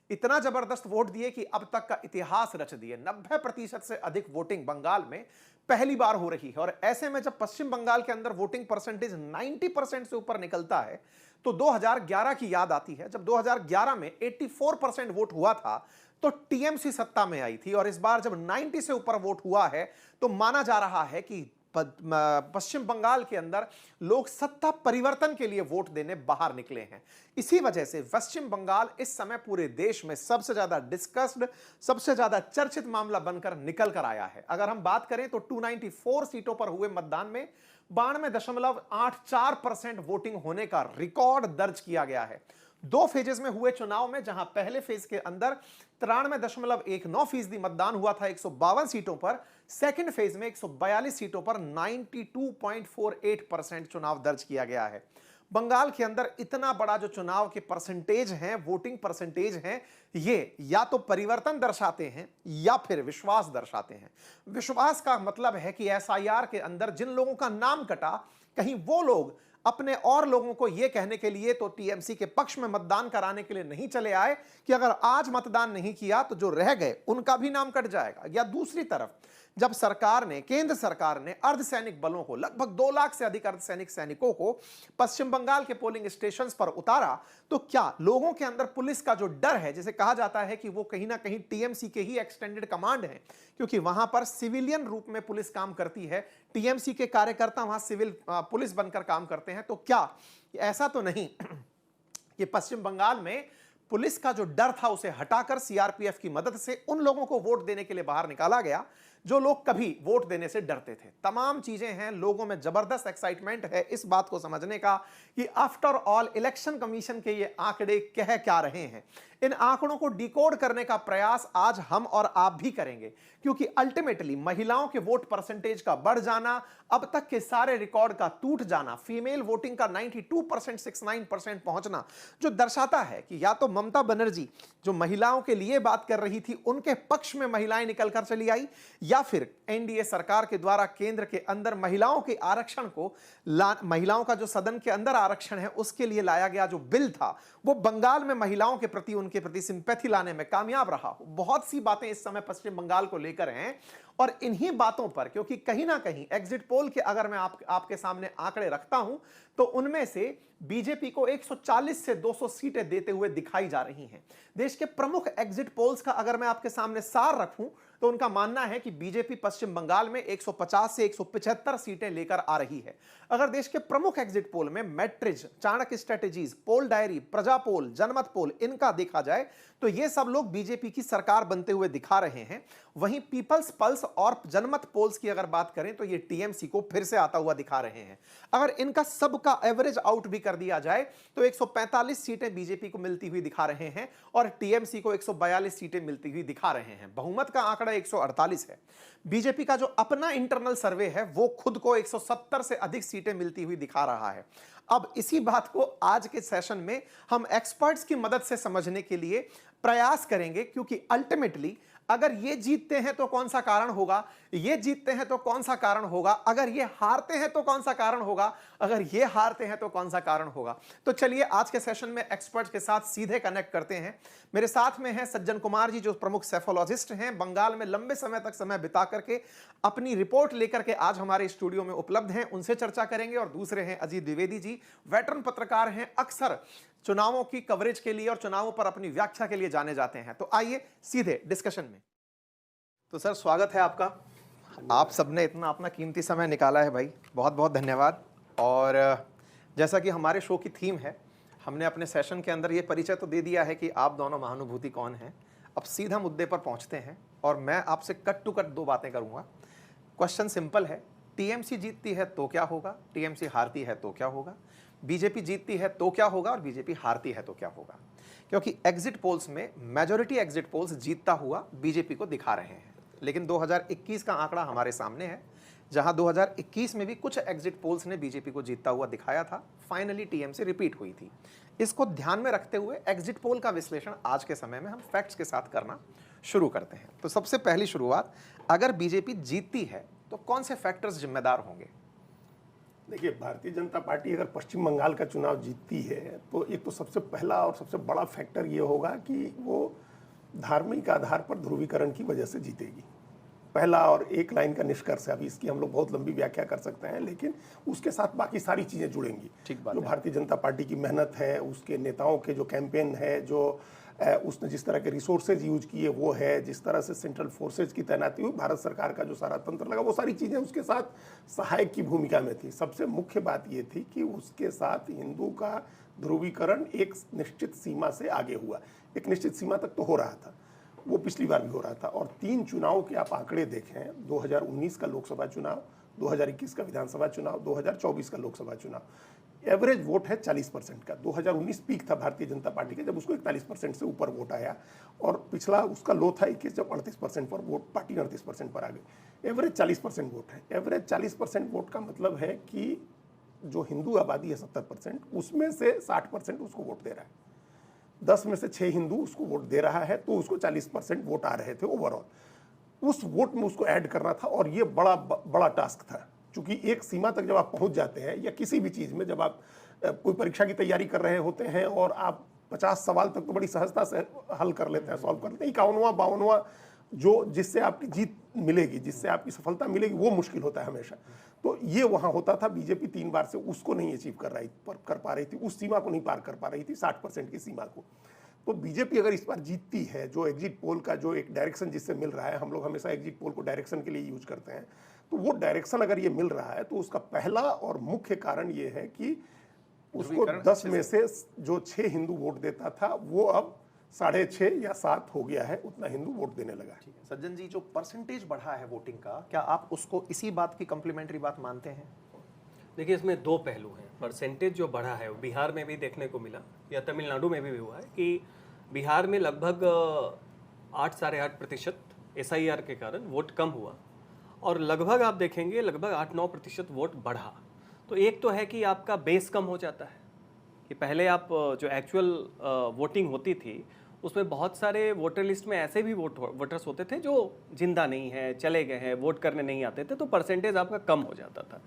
इतना जबरदस्त वोट दिए कि अब तक का इतिहास रच दिए। 90% से अधिक वोटिंग बंगाल में पहली बार हो रही है। और ऐसे में जब पश्चिम बंगाल के अंदर वोटिंग परसेंटेज 90% से ऊपर निकलता है तो 2011 की याद आती है, जब 2011 में 84% वोट हुआ था तो टीएमसी सत्ता में आई थी। और इस बार जब 90 से ऊपर वोट हुआ है तो माना जा रहा है कि पश्चिम बंगाल के अंदर लोग सत्ता परिवर्तन के लिए वोट देने बाहर निकले हैं। इसी वजह से पश्चिम बंगाल इस समय पूरे देश में सबसे ज्यादा डिस्कस्ड, सबसे ज्यादा चर्चित मामला बनकर निकल कर आया है। अगर हम बात करें तो 294 सीटों पर हुए मतदान में 92.84% वोटिंग होने का रिकॉर्ड दर्ज किया गया है। दो फेजेस में हुए चुनाव में, जहां पहले फेज के अंदर 93.19% मतदान हुआ था 152 सीटों पर, सेकंड फेज में 142 सीटों पर 92.48% चुनाव दर्ज किया गया है। बंगाल के अंदर इतना बड़ा जो चुनाव के परसेंटेज हैं, वोटिंग परसेंटेज हैं, ये या तो परिवर्तन दर्शाते हैं या फिर विश्वास दर्शाते हैं। विश्वास का मतलब है कि एसआईआर के अंदर जिन लोगों का नाम कटा, कहीं वो लोग अपने और लोगों को यह कहने के लिए तो टीएमसी के पक्ष में मतदान कराने के लिए नहीं चले आए कि अगर आज मतदान नहीं किया तो जो रह गए उनका भी नाम कट जाएगा। या दूसरी तरफ जब केंद्र सरकार ने अर्धसैनिक बलों को, लगभग 2 लाख से अधिक अर्धसैनिक सैनिकों को पश्चिम बंगाल के पोलिंग स्टेशंस पर उतारा, तो क्या लोगों के अंदर पुलिस का जो डर है, जिसे कहा जाता है कि वो कहीं ना कहीं टीएमसी के ही एक्सटेंडेड कमांड है, क्योंकि वहां पर सिविलियन रूप में पुलिस काम करती है, टीएमसी के कार्यकर्ता वहां सिविल पुलिस बनकर काम करते हैं, तो क्या ऐसा तो नहीं कि पश्चिम बंगाल में पुलिस का जो डर था उसे हटाकर सीआरपीएफ की मदद से उन लोगों को वोट देने के लिए बाहर निकाला गया जो लोग कभी वोट देने से डरते थे। तमाम चीजें हैं, लोगों में जबरदस्त एक्साइटमेंट है इस बात को समझने का कि आफ्टर ऑल इलेक्शन कमीशन के ये आंकड़े कह क्या रहे हैं। इन आंकड़ों को डिकोड करने का प्रयास आज हम और आप भी करेंगे, क्योंकि अल्टीमेटली महिलाओं के वोट परसेंटेज का बढ़ जाना, अब तक के सारे रिकॉर्ड का टूट जाना, फीमेल वोटिंग का 92% 69% पहुंचना, जो दर्शाता है कि या तो ममता बनर्जी जो महिलाओं के लिए बात कर रही थी उनके पक्ष में महिलाएं निकलकर चली आई, या फिर एनडीए सरकार के द्वारा केंद्र के अंदर महिलाओं के आरक्षण को, महिलाओं का जो सदन के अंदर आरक्षण है उसके लिए लाया गया जो बिल था, वो बंगाल में महिलाओं के प्रति, उनके प्रति सिंपैथी लाने में कामयाब रहा। बहुत सी बातें इस समय पश्चिम बंगाल को लेकर हैं और इन्हीं बातों पर, क्योंकि कहीं ना कहीं एग्जिट पोल के अगर मैं आपके सामने आंकड़े रखता हूं तो उनमें से बीजेपी को 140 से 200 सीटें देते हुए दिखाई जा रही हैं। देश के प्रमुख एग्जिट पोल्स का अगर मैं आपके सामने सार रखूं तो उनका मानना है कि बीजेपी पश्चिम बंगाल में 150 से 175 सीटें लेकर आ रही है। अगर देश के प्रमुख एग्जिट पोल में मैट्रिज, चाणक्य स्ट्रेटेजीज, पोल डायरी, प्रजा पोल, जनमत पोल, इनका देखा जाए तो ये सब लोग बीजेपी की सरकार बनते हुए दिखा रहे हैं। वहीं पीपल्स पल्स और जनमत पोल्स की अगर बात करें तो ये टीएमसी को फिर से आता हुआ दिखा रहे हैं। अगर इनका सबका एवरेज आउट भी कर दिया जाए तो 145 सीटें बीजेपी को मिलती हुई दिखा रहे हैं और टीएमसी को 142 सीटें मिलती हुई दिखा रहे हैं। बहुमत का आंकड़ा 148 है। बीजेपी का जो अपना इंटरनल सर्वे है वो खुद को 170 से अधिक सीटें मिलती हुई दिखा रहा है। अब इसी बात को आज के सेशन में हम एक्सपर्ट्स की मदद से समझने के लिए प्रयास करेंगे, क्योंकि अल्टीमेटली अगर ये जीतते हैं तो कौन सा कारण होगा, ये जीतते हैं तो कौन सा कारण होगा, अगर ये हारते हैं तो कौन सा कारण होगा, अगर ये हारते हैं तो कौन सा कारण होगा। तो चलिए आज के सेशन में एक्सपर्ट्स के साथ सीधे कनेक्ट करते हैं। मेरे साथ में हैं सज्जन कुमार जी, जो प्रमुख सेफोलॉजिस्ट हैं, बंगाल में लंबे समय तक समय बिता करके अपनी रिपोर्ट लेकर के आज हमारे स्टूडियो में उपलब्ध हैं, उनसे चर्चा करेंगे। और दूसरे हैं अजीत द्विवेदी जी, वेटरन पत्रकार हैं, अक्सर चुनावों की कवरेज के लिए और चुनावों पर अपनी व्याख्या के लिए जाने जाते हैं। तो आइए सीधे डिस्कशन में। तो सर स्वागत है आपका। आप सबने इतना अपना कीमती समय निकाला है भाई, बहुत बहुत धन्यवाद। और जैसा कि हमारे शो की थीम है, हमने अपने सेशन के अंदर ये परिचय तो दे दिया है कि आप दोनों महानुभूति कौन हैं। अब सीधा मुद्दे पर पहुंचते हैं और मैं आपसे कट टू कट 2 बातें करूंगा। क्वेश्चन सिंपल है, टीएमसी जीतती है तो क्या होगा, टीएमसी हारती है तो क्या होगा, बीजेपी जीतती है तो क्या होगा और बीजेपी हारती है तो क्या होगा। क्योंकि एग्जिट पोल्स में मेजॉरिटी एग्जिट पोल्स जीतता हुआ बीजेपी को दिखा रहे हैं, लेकिन 2021 का आंकड़ा हमारे सामने है, जहां 2021 में भी कुछ एग्जिट पोल्स ने बीजेपी को जीतता हुआ दिखाया था, फाइनली टीएमसी रिपीट हुई थी। इसको ध्यान में रखते हुए एग्जिट पोल का विश्लेषण आज के समय में हम फैक्ट्स के साथ करना शुरू करते हैं। तो सबसे पहली शुरुआत, अगर बीजेपी जीतती है तो कौन से फैक्टर्स जिम्मेदार होंगे? देखिए, भारतीय जनता पार्टी अगर पश्चिम बंगाल का चुनाव जीतती है तो एक तो सबसे पहला और सबसे बड़ा फैक्टर ये होगा कि वो धार्मिक आधार पर ध्रुवीकरण की वजह से जीतेगी। पहला और एक लाइन का निष्कर्ष है, अभी इसकी हम लोग बहुत लंबी व्याख्या कर सकते हैं, लेकिन उसके साथ बाकी सारी चीज़ें जुड़ेंगी। ठीक बात जो है। भारतीय जनता पार्टी की मेहनत है, उसके नेताओं के जो कैंपेन है, जो उसने जिस तरह के रिसोर्सेज यूज किए वो है, जिस तरह से सेंट्रल फोर्सेज की तैनाती हुई, भारत सरकार का जो सारा तंत्र लगा, वो सारी चीज़ें उसके साथ सहायक की भूमिका में थी। सबसे मुख्य बात ये थी कि उसके साथ हिंदू का ध्रुवीकरण एक निश्चित सीमा से आगे हुआ। एक निश्चित सीमा तक तो हो रहा था, वो पिछली बार भी हो रहा था। और 3 चुनाव के आप आंकड़े देखें, 2019 का लोकसभा चुनाव, 2021 का विधानसभा चुनाव, 2024 का लोकसभा चुनाव, एवरेज वोट है 40% का। 2019 पीक था भारतीय जनता पार्टी का, जब उसको 41% से ऊपर वोट आया, और पिछला उसका लो था 21, जब 38% पर वोट, पार्टी 38% पर आ गई। एवरेज 40% वोट है। एवरेज 40% वोट का मतलब है कि जो हिंदू आबादी है 70%, उसमें से 60% उसको वोट दे रहा है। 10 में से 6 हिंदू उसको वोट दे रहा है, तो उसको 40% वोट आ रहे थे ओवरऑल। उस वोट में उसको ऐड करना था, और ये बड़ा टास्क था, क्योंकि एक सीमा तक जब आप पहुंच जाते हैं, या किसी भी चीज़ में जब आप कोई परीक्षा की तैयारी कर रहे होते हैं और आप 50 सवाल तक तो बड़ी सहजता से हल कर लेते हैं, सॉल्व कर लेते हैं, 51वां 52वां जो जिससे आपकी जीत मिलेगी, जिससे आपकी सफलता मिलेगी, वो मुश्किल होता है हमेशा। तो ये वहाँ होता था। बीजेपी 3 बार से उसको नहीं अचीव कर पा रही थी, उस सीमा को नहीं पार कर पा रही थी, 60% की सीमा को। तो बीजेपी अगर इस बार जीतती है, जो एग्जिट पोल का जो एक डायरेक्शन जिससे मिल रहा है, हम लोग हमेशा एग्जिट पोल को डायरेक्शन के लिए यूज करते हैं, तो वो डायरेक्शन अगर ये मिल रहा है, तो उसका पहला और मुख्य कारण ये है कि उसको 10 में से जो 6 हिंदू वोट देता था, वो अब 6.5 या 7 हो गया है, उतना हिंदू वोट देने लगा है। सज्जन जी, जो परसेंटेज बढ़ा है वोटिंग का, क्या आप उसको इसी बात की कॉम्प्लीमेंट्री बात मानते हैं? देखिए, इसमें 2 पहलू हैं। परसेंटेज जो बढ़ा है वो बिहार में भी देखने को मिला, या तमिलनाडु में भी हुआ है कि बिहार में लगभग 8-8.5% SIR के कारण वोट कम हुआ, और लगभग आप देखेंगे लगभग 8-9% वोट बढ़ा। तो एक तो है कि आपका बेस कम हो जाता है, कि पहले आप जो एक्चुअल वोटिंग होती थी उसमें बहुत सारे वोटर लिस्ट में ऐसे भी वोटर्स होते थे जो जिंदा नहीं है, चले गए हैं, वोट करने नहीं आते थे, तो परसेंटेज आपका कम हो जाता था।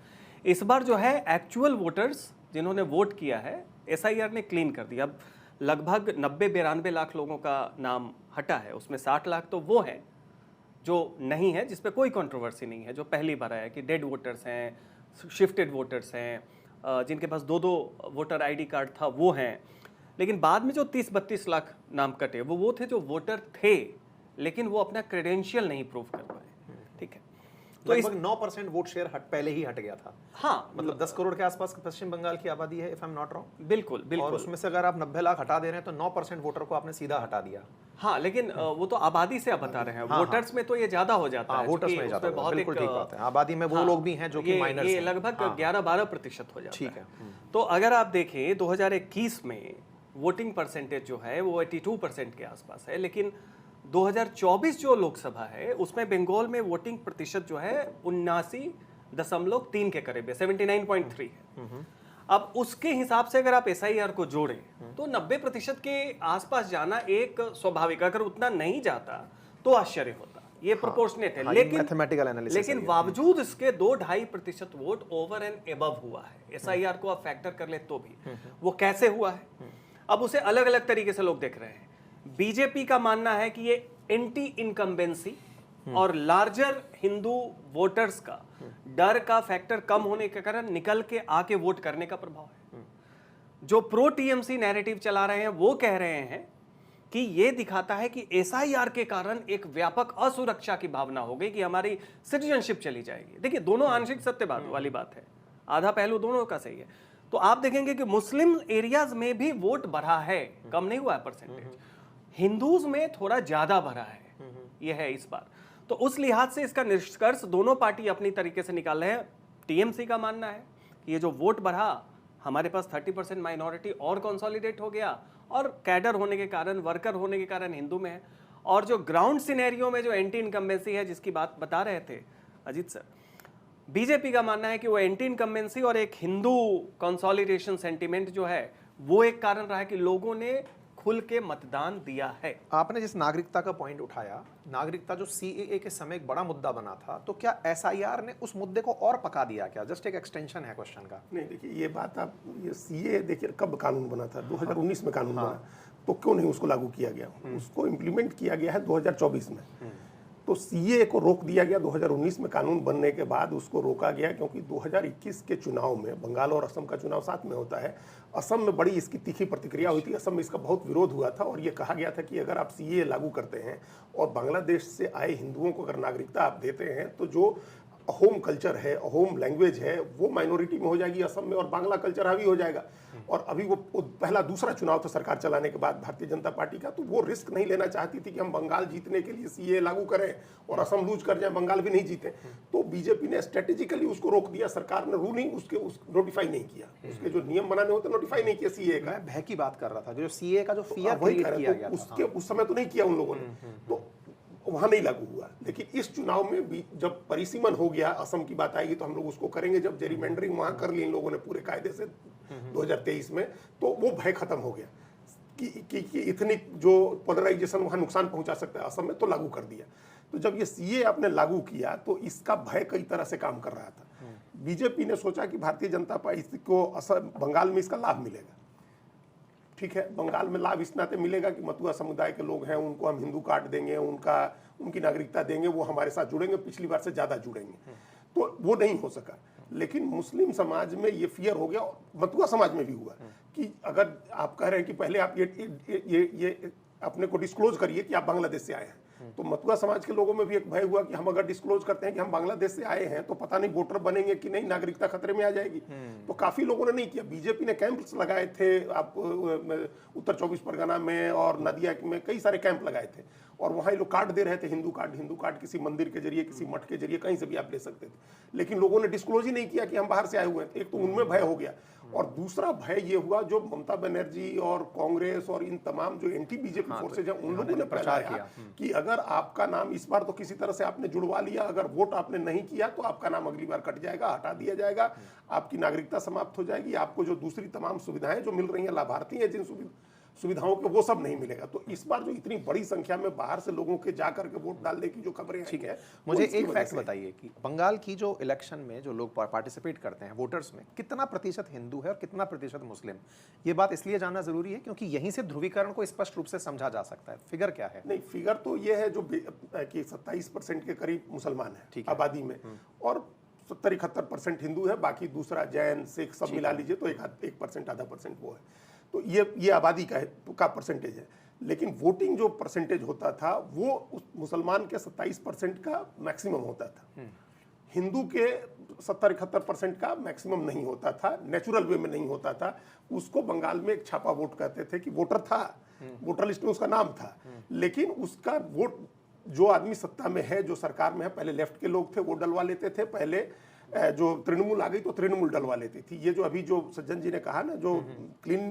इस बार जो है एक्चुअल वोटर्स जिन्होंने वोट किया है, SIR ने क्लीन कर दिया। अब लगभग 90-92 लाख लोगों का नाम हटा है, उसमें 60 लाख तो वो हैं जो नहीं है, जिस पे कोई कंट्रोवर्सी नहीं है, जो पहली बार आया कि डेड वोटर्स हैं, शिफ्टेड वोटर्स हैं, जिनके पास 2-2 वोटर ID कार्ड था वो हैं। लेकिन बाद में जो 30-32 लाख नाम कटे, वो थे जो वोटर थे लेकिन वो अपना क्रेडेंशियल नहीं प्रूव कर पाए। ठीक है, तो लगभग 9% वोट शेयर पहले ही हट गया था। हाँ, मतलब 10 करोड़ के आसपास पश्चिम बंगाल की आबादी है, if I am not wrong. बिल्कुल बिल्कुल। और उसमें से अगर आप 90 लाख हटा दे रहे हैं तो 9% वोटर को आपने सीधा हटा दिया। हाँ, लेकिन वो तो आबादी से आप बता रहे हैं। वोटर्स में तो ये ज्यादा हो जाता है, वोटर्स में ज्यादा, बहुत बिल्कुल ठीक बात है। आबादी में वो लोग भी हैं जो कि माइनर्स हैं। ये लगभग 11-12% हो जाता है। ठीक है। तो अगर आप देखें 2021 में वोटिंग परसेंटेज जो है वो 82% के आसपास है, लेकिन 2024 जो लोकसभा है उसमें बंगाल में वोटिंग प्रतिशत जो है 79.3 के करीब है, 79.3 है। अब उसके हिसाब से अगर आप SIR को जोड़ें तो 90% के आसपास जाना एक स्वाभाविक, अगर उतना नहीं जाता तो आश्चर्य होता, ये प्रोपोर्शनेट है। लेकिन बावजूद इसके 2-2.5% वोट ओवर एंड एबव हुआ है। SIR को आप फैक्टर कर ले तो भी वो कैसे हुआ है, अब उसे अलग अलग तरीके से लोग देख रहे हैं। बीजेपी का मानना है कि ये एंटी इनकम्बेंसी और लार्जर हिंदू वोटर्स का डर का फैक्टर कम होने के कारण निकल के आके वोट करने का प्रभाव है। जो प्रो TMC नैरेटिव चला रहे हैं वो कह रहे हैं कि ये दिखाता है कि SIR के कारण एक व्यापक असुरक्षा की भावना हो गई कि हमारी सिटीजनशिप चली जाएगी। देखिए, दोनों आंशिक सत्य वाली बात है, आधा पहलू दोनों का सही है। तो आप देखेंगे कि मुस्लिम एरियाज में भी वोट बढ़ा है, कम नहीं हुआ है परसेंटेज। हिंदूज में थोड़ा ज्यादा भरा है, यह है इस बार। तो उस लिहाज से इसका निष्कर्ष दोनों पार्टी अपनी तरीके से निकाल रहे हैं। TMC का मानना है कि ये जो वोट बढ़ा, हमारे पास 30% माइनॉरिटी और कंसोलिडेट हो गया, और कैडर होने के कारण, वर्कर होने के कारण हिंदू में है। और जो ग्राउंड सिनेरियो में जो एंटी इनकम्बेंसी है जिसकी बात बता रहे थे अजीत सर, बीजेपी का मानना है कि वो एंटी इनकम्बेंसी और एक हिंदू कंसोलिडेशन सेंटिमेंट जो है वो एक कारण रहा है कि लोगों ने खुल के मतदान दिया है। आपने जिस नागरिकता का पॉइंट उठाया, नागरिकता जो सीएए के समय एक बड़ा मुद्दा बना था, तो क्या एसआईआर ने उस मुद्दे को और पका दिया क्या? जस्ट एक एक्सटेंशन है क्वेश्चन का। नहीं, देखिए ये बात आप, ये सीए देखिए कब कानून बना था, 2019 में कानून बना, तो क्यों नहीं उसको लागू किया गया? उसको इम्प्लीमेंट किया गया है 2024 में। तो सीए को रोक दिया गया 2019 में, कानून बनने के बाद उसको रोका गया, क्योंकि 2021 के चुनाव में बंगाल और असम का चुनाव साथ में होता है। असम में बड़ी इसकी तीखी प्रतिक्रिया हुई थी, असम में इसका बहुत विरोध हुआ था और ये कहा गया था कि अगर आप सीए लागू करते हैं और बांग्लादेश से आए हिंदुओं को अगर नागरिकता आप देते हैं तो जो होम कल्चर है, होम लैंग्वेज है, वो माइनॉरिटी में हो जाएगी असम में और बांग्ला कल्चर हावी हो जाएगा। और अभी वो पहला दूसरा चुनाव था सरकार चलाने के बाद भारतीय जनता पार्टी का, तो वो रिस्क नहीं लेना चाहती थी कि हम बंगाल जीतने के लिए सीए लागू करें और असम लूज कर जाए, बंगाल भी नहीं जीते। तो बीजेपी ने स्ट्रेटेजिकली उसको रोक दिया, सरकार ने रूल नहीं नोटिफाई नहीं किया, उसके जो नियम बनाने होते नोटिफाई नहीं किया सीए का। मैं भय की बात कर रहा था, जो सीए का जो फियर वही क्रिएट कह किया रहे गया तो था। उसके उस समय तो नहीं किया उन लोगों ने, तो वहां नहीं लागू हुआ। लेकिन इस चुनाव में भी जब परिसीमन हो गया, असम की बात आएगी तो हम लोग उसको करेंगे, जब जेरीमेंडरिंग वहां कर ली इन लोगों ने पूरे कायदे से 2023 में, तो वो भय खत्म हो गया कि इतनी जो पोलराइजेशन वहां नुकसान पहुंचा सकता है असम में, तो लागू कर दिया। तो जब ये सीए आपने लागू किया तो इसका भय कई तरह से काम कर रहा था। बीजेपी ने सोचा कि भारतीय जनता पार्टी को असम बंगाल में इसका लाभ मिलेगा, ठीक है, बंगाल में लाभ इस नाते मिलेगा कि मतुआ समुदाय के लोग हैं, उनको हम हिंदू कार्ड देंगे, उनकी नागरिकता देंगे, वो हमारे साथ जुड़ेंगे, पिछली बार से ज़्यादा जुड़ेंगे। तो वो नहीं हो सका। लेकिन मुस्लिम समाज में ये फियर हो गया, मतुआ समाज में भी हुआ कि अगर आप कह रहे हैं कि पहले आप ये अपने को डिस्क्लोज करिए कि आप बांग्लादेश से आए हैं, तो मतुआ समाज के लोगों में भी एक भय हुआ कि हम अगर डिस्क्लोज करते हैं कि हम बांग्लादेश से आए हैं तो पता नहीं वोटर बनेंगे कि नहीं, नागरिकता खतरे में आ जाएगी। तो काफी लोगों ने नहीं किया। बीजेपी ने कैंप्स लगाए थे, आप उत्तर 24 परगना में और नदिया में कई सारे कैंप लगाए थे और वहाँ लोग कार्ड दे रहे थे, हिंदू कार्ड किसी मंदिर के जरिए, किसी मठ के जरिए, कहीं से भी आप ले सकते थे। लेकिन लोगों ने डिस्क्लोज ही नहीं किया कि हम बाहर से आए हुए हैं। एक तो उनमें भय हो गया और दूसरा भय ये हुआ जो ममता बनर्जी और कांग्रेस और इन तमाम जो एंटी बीजेपी फोर्सेज हैं उन लोगों ने प्रचार किया कि अगर आपका नाम इस बार तो किसी तरह से आपने जुड़वा लिया, अगर वोट आपने नहीं किया तो आपका नाम अगली बार कट जाएगा, हटा दिया जाएगा, आपकी नागरिकता समाप्त हो जाएगी, आपको जो दूसरी तमाम सुविधाएं जो मिल रही हैं, लाभार्थी हैं जिन सुविधाओं के, वो सब नहीं मिलेगा। तो इस बार जो इतनी बड़ी संख्या में बाहर से लोगों के जाकर के वोट डालने की जो खबरें ठीक है, मुझे एक फैक्ट बताइए कि बंगाल की जो इलेक्शन में जो लोग पार्टिसिपेट करते हैं वोटर्स में, कितना प्रतिशत हिंदू है और कितना प्रतिशत मुस्लिम? ये बात इसलिए जानना जरूरी है क्योंकि यहीं से ध्रुवीकरण को स्पष्ट रूप से समझा जा सकता है। फिगर क्या है? नहीं, फिगर तो ये है जो कि 27% के करीब मुसलमान है आबादी में और 70-71% हिंदू है, बाकी दूसरा जैन सिख सब मिला लीजिए तो 1% आधा परसेंट वो है। तो ये आबादी का परसेंटेज है। लेकिन वोटिंग जो परसेंटेज होता था वो उस मुसलमान के 27% का मैक्सिमम होता था, हिंदू के 70-71% का मैक्सिमम नहीं होता था, नेचुरल वे में नहीं होता था। उसको बंगाल में एक छापा वोट कहते थे कि वोटर था, वोटर लिस्ट में उसका नाम था, लेकिन उसका वोट जो आदमी सत्ता में है, जो सरकार में है, पहले लेफ्ट के लोग थे वो डलवा लेते थे, पहले जो तृणमूल आ गई तो तृणमूल डलवा लेती थी। ये जो अभी जो सज्जन जी ने कहा ना, जो क्लीन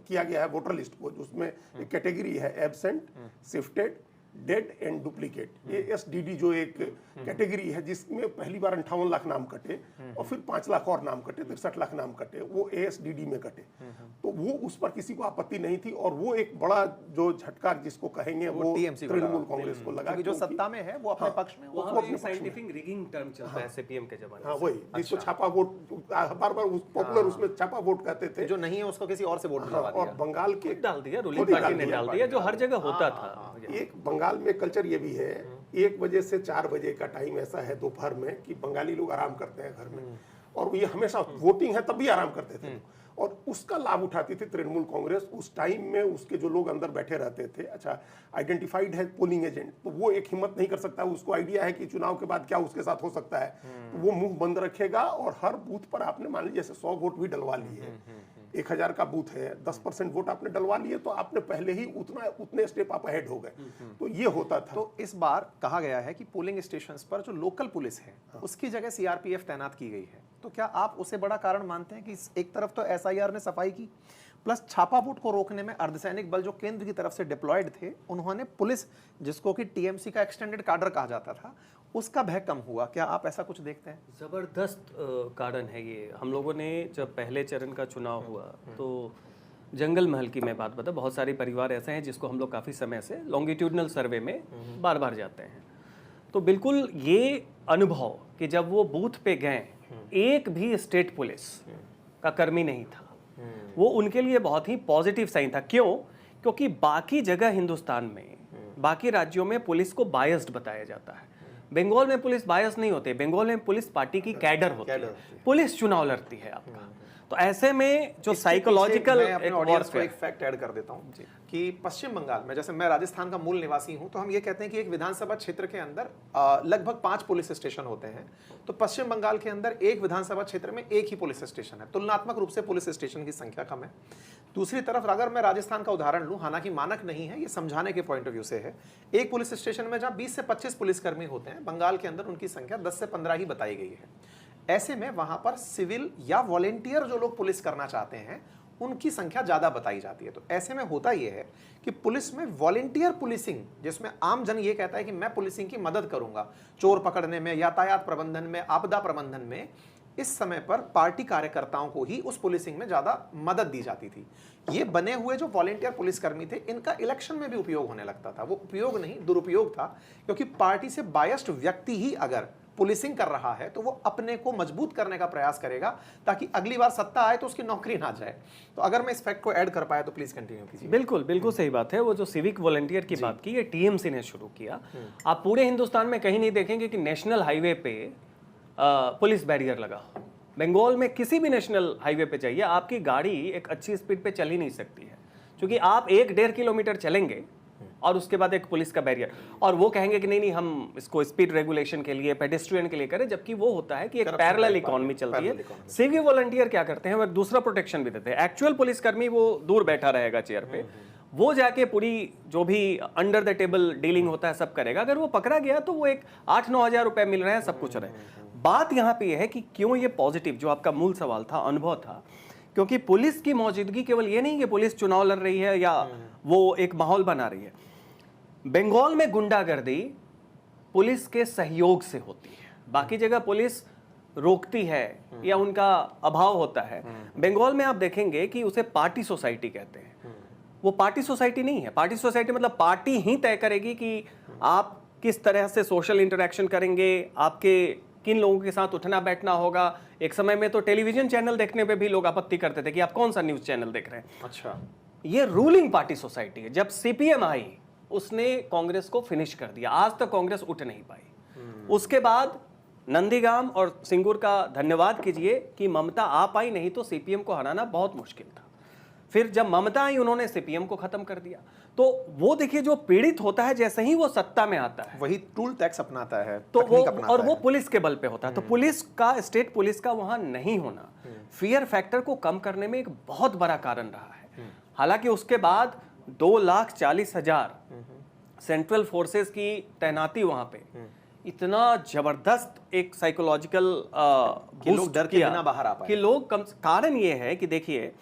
किया गया है वोटर लिस्ट को, उसमें एक कैटेगरी है absent, shifted, dead and duplicate, ASDD जो एक कैटेगरी है जिसमें पहली बार 58 लाख नाम कटे और फिर 5 लाख और नाम कटे, 63 लाख नाम कटे, वो ASDD में कटे। तो वो उस पर किसी को आपत्ति नहीं थी और वो एक बड़ा जो झटका जिसको कहेंगे वो तृणमूल कांग्रेस को लगा, जो सत्ता में है वो अपने पक्ष में, वो अपने साइंटिफिक रिगिंग टर्म चलता है CPM के जमाने में। हाँ, वही जिसको छापा वोट, बार बार पॉपुलर उसमें छापा वोट कहते थे, जो नहीं है उसको किसी और से वोट दिलवा दिया और बंगाल के डाल दिया, रूलिंग पार्टी ने डाल दिया, जो हर जगह होता था। एक बंगाल में कल्चर ये भी है, 1 बजे से 4 बजे का टाइम ऐसा है दोपहर में कि बंगाली लोग आराम करते हैं घर में, और ये हमेशा वोटिंग है तब भी आराम करते थे और उसका लाभ उठाती थी तृणमूल कांग्रेस। उस टाइम में उसके जो लोग अंदर बैठे रहते थे, अच्छा आइडेंटिफाइड है पोलिंग एजेंट, तो वो एक हिम्मत नहीं कर सकता, उसको आइडिया है कि चुनाव के बाद क्या उसके साथ हो सकता है, तो वो मुंह बंद रखेगा और हर बूथ पर आपने मान लीजिए जैसे 100 वोट भी डलवा लिए, 1000 का बूथ है, 10% वोट आपने डलवा लिए तो आपने पहले ही उतने स्टेप आप अहेड हो गए। तो ये होता था। तो इस बार कहा गया है कि पोलिंग स्टेशंस पर जो लोकल पुलिस है उसकी जगह CRPF तैनात की गई है, तो क्या आप उसे बड़ा कारण मानते हैं कि एक तरफ तो SIR ने सफाई की, प्लस छापा वोट को रोकने में अर्धसैनिक बल जो केंद्र की तरफ से डिप्लॉयड थे, उन्होंने पुलिस जिसको कि TMC का एक्सटेंडेड काडर कहा जाता था, उसका भय कम हुआ? क्या आप ऐसा कुछ देखते हैं? जबरदस्त कारण है ये। हम लोगों ने जब पहले चरण का चुनाव हुआ तो जंगल महल की मैं बात बता, बहुत सारे परिवार ऐसे हैं जिसको हम लोग काफ़ी समय से लॉन्गिट्यूडनल सर्वे में बार बार जाते हैं। तो बिल्कुल ये अनुभव कि जब वो बूथ पे गए, एक भी स्टेट पुलिस का कर्मी नहीं था, वो उनके लिए बहुत ही पॉजिटिव साइन था। क्यों? क्योंकि बाकी जगह हिंदुस्तान में, बाकी राज्यों में पुलिस को बायस्ड बताया जाता है। बंगाल में पुलिस बायस नहीं होते, बंगाल में पुलिस पार्टी की कैडर होती है, पुलिस चुनाव लड़ती है आपका। तो ऐसे में जो साइकोलॉजिकल मैं अपने ऑडियंस को एक फैक्ट ऐड कर देता हूं कि पश्चिम बंगाल में, जैसे मैं राजस्थान का मूल निवासी हूं, तो हम ये कहते हैं कि एक विधानसभा क्षेत्र के अंदर लगभग 5 पुलिस स्टेशन होते हैं। तो पश्चिम बंगाल के अंदर एक विधानसभा क्षेत्र में एक ही पुलिस स्टेशन है। तुलनात्मक रूप से पुलिस स्टेशन की संख्या कम है। दूसरी तरफ अगर मैं राजस्थान का उदाहरण लूं, हालांकि मानक नहीं है, ये समझाने के पॉइंट ऑफ व्यू से है, एक पुलिस स्टेशन में जहां 20 से 25 पुलिसकर्मी होते हैं, बंगाल के अंदर उनकी संख्या 10 से 15 ही बताई गई है। ऐसे में वहां पर सिविल या वॉलेंटियर जो लोग पुलिस करना चाहते हैं, उनकी संख्या ज्यादा बताई जाती है। तो ऐसे में होता यह है कि पुलिस में वॉलेंटियर पुलिसिंग, जिसमें आम जन ये कहता है कि मैं पुलिसिंग की मदद करूंगा, चोर पकड़ने में, यातायात प्रबंधन में, आपदा प्रबंधन में, इस समय पर पार्टी कार्यकर्ताओं को ही उस पुलिसिंग में ज्यादा मदद दी जाती थी। ये बने हुए जो वॉलेंटियर पुलिसकर्मी थे, इनका इलेक्शन में भी उपयोग होने लगता था। वो उपयोग नहीं, दुरुपयोग था, क्योंकि पार्टी से बायस्ड व्यक्ति ही अगर पुलिसिंग कर रहा है तो वो अपने को मजबूत करने का प्रयास करेगा ताकि अगली बार सत्ता आए तो उसकी नौकरी ना जाए। तो अगर मैं इस फैक्ट को ऐड कर पाया तो प्लीज कंटिन्यू कीजिए। बिल्कुल बिल्कुल सही बात है। वो जो सिविक वॉलंटियर की बात की, ये टीएमसी ने शुरू किया। आप पूरे हिंदुस्तान में कहीं नहीं देखेंगे कि नेशनल हाईवे पे पुलिस बैरियर लगा। बंगाल में किसी भी नेशनल हाईवे पे जाइए, आपकी गाड़ी एक अच्छी स्पीड पे चल ही नहीं सकती है, क्योंकि आप 1-1.5 किलोमीटर चलेंगे और उसके बाद एक पुलिस का बैरियर, और वो कहेंगे कि नहीं हम इसको स्पीड रेगुलेशन के लिए, पेडेस्ट्रियन के लिए करें, जबकि वो होता है कि एक पैरेलल इकोनॉमी चलती है। सिविक वॉलंटियर क्या करते हैं, वो एक दूसरा प्रोटेक्शन भी देते हैं। एक्चुअल पुलिसकर्मी वो दूर बैठा रहेगा चेयर पे, वो जाके पूरी जो भी अंडर द टेबल डीलिंग होता है सब करेगा। अगर वो पकड़ा गया तो वो एक 8-9 हज़ार रुपए मिल रहे हैं, सब कुछ रहे। बात यहाँ पे यह है कि क्यों ये पॉजिटिव, जो आपका मूल सवाल था, अनुभव था, क्योंकि पुलिस की मौजूदगी केवल ये नहीं कि पुलिस चुनाव लड़ रही है या वो एक माहौल बना रही है। बंगाल में गुंडागर्दी पुलिस के सहयोग से होती है। बाकी जगह पुलिस रोकती है या उनका अभाव होता है। बंगाल में आप देखेंगे कि उसे पार्टी सोसाइटी कहते हैं। वो पार्टी सोसाइटी नहीं है। पार्टी सोसाइटी मतलब पार्टी ही तय करेगी कि आप किस तरह से सोशल इंटरेक्शन करेंगे, आपके किन लोगों के साथ उठना बैठना होगा। एक समय में तो टेलीविजन चैनल देखने पे भी लोग आपत्ति करते थे कि आप कौन सा न्यूज चैनल देख रहे हैं। अच्छा, ये रूलिंग पार्टी सोसाइटी है। जब सीपीएम आई, उसने कांग्रेस को फिनिश कर दिया। आज तक कांग्रेस उठ नहीं पाई। उसके बाद नंदीगाम और सिंगूर का धन्यवाद कीजिए कि ममता आ पाई, नहीं तो सीपीएम को हराना बहुत मुश्किल था। फिर जब ममता आई, उन्होंने सीपीएम को खत्म कर दिया। तो वो देखिए, जो पीड़ित होता है जैसे ही वो सत्ता में आता है, वही टूल टैक्स अपनाता है, तो वो अपनाता और है। वो पुलिस के बल पे होता है। तो पुलिस का, स्टेट पुलिस का वहां नहीं होना फियर फैक्टर को कम करने में एक बहुत बड़ा कारण रहा है। हालांकि उसके बाद 2,40,000 सेंट्रल फोर्सेस की तैनाती वहां पे इतना जबरदस्त एक साइकोलॉजिकल लोग डर के बिना बाहर आ पाए, कि लोग कम। कारण ये है कि देखिए,